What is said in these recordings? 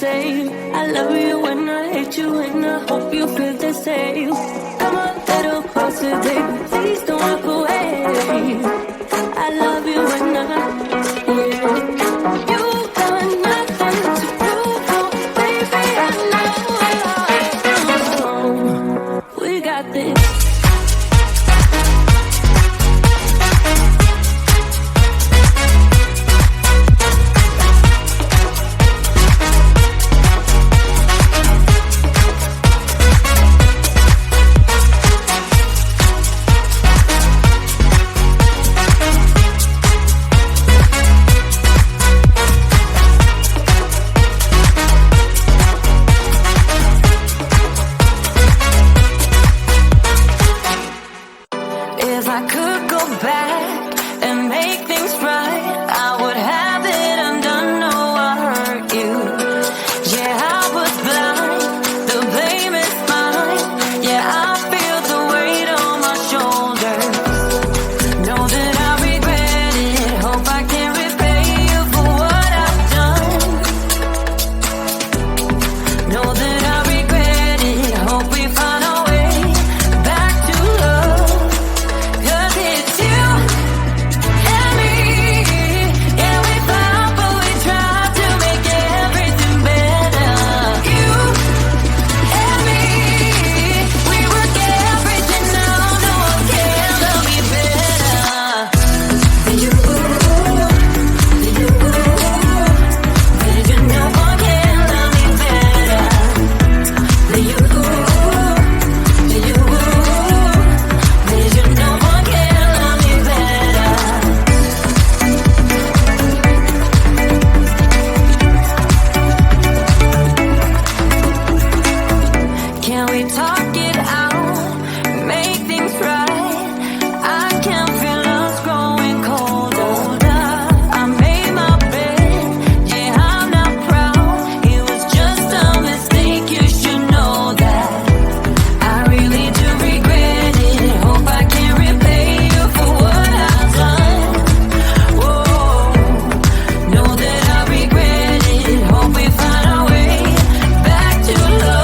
same. I love you and I hate you and I hope you feel the same. Come a little closer, baby, please don't walk away. I love you and you got nothing to prove, oh, baby, I know. We got this. If I could go back and make things right, I would have it undone. No, I hurt you. Yeah, I was blind. The blame is mine. Yeah, I feel the weight on my shoulders. Know that I regret it. Hope I can repay you for what I've done. Know that I regret it. Hope we find our way back to love. Can we talk it out, make things right? I can feel us growing colder. I made my bed, yeah, I'm not proud. It was just a mistake, you should know that. I really do regret it. Hope I can repay you for what I've done. Whoa, know that I regret it. Hope we find our way back to love.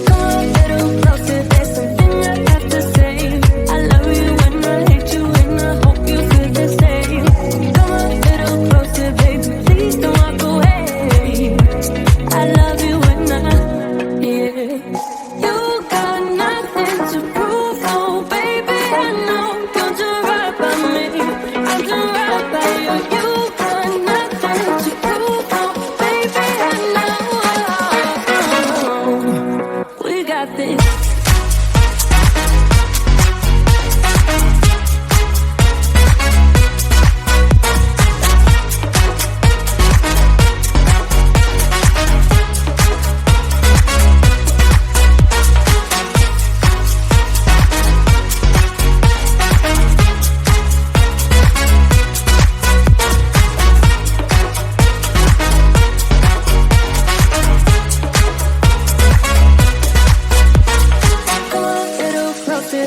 Come a little closer, there's something got this.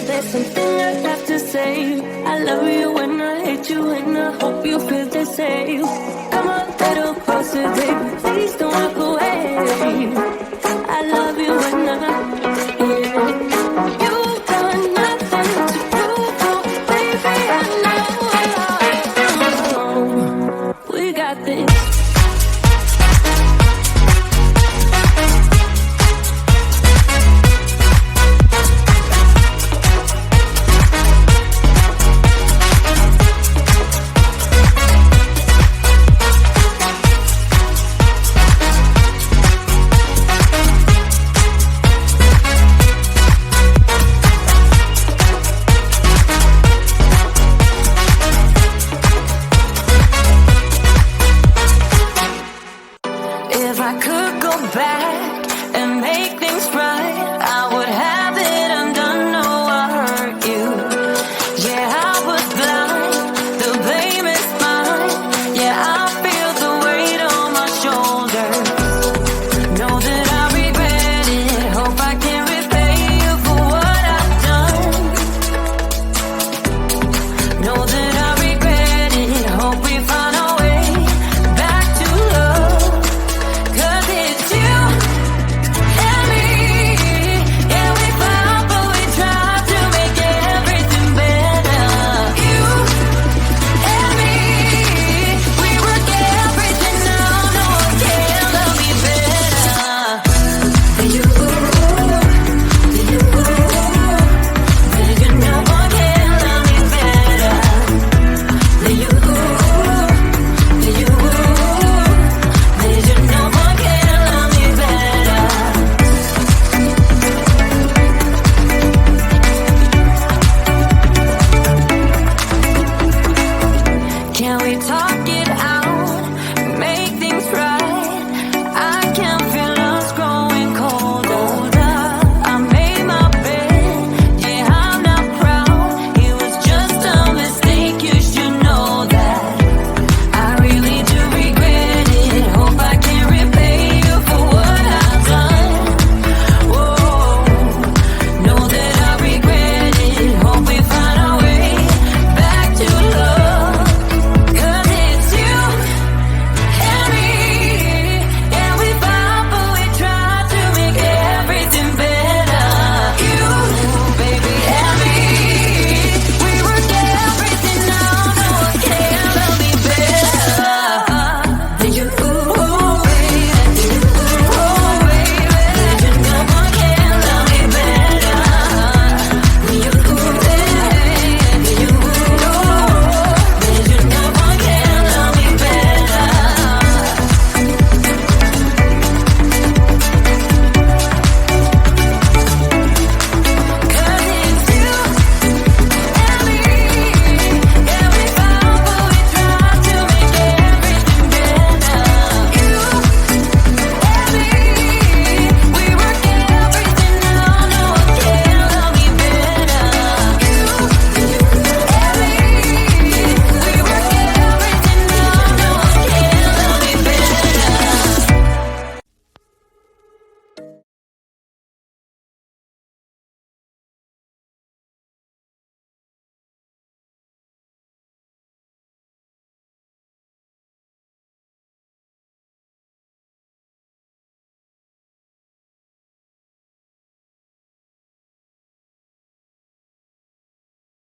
There's something I have to say. I love you and I hate you and I hope you feel the same. Come a little closer, baby, please don't walk away. I love you and yeah. You've got nothing to prove, oh, baby, I know. We got this. If I could go back and make things right, I would have it undone. No, I hurt you. Yeah, I was blind. The blame is mine. Yeah, I feel the weight on my shoulders. Know that I regret it. Hope I can repay you for what I've done. Know that I regret it. Hope we find a way back to love. You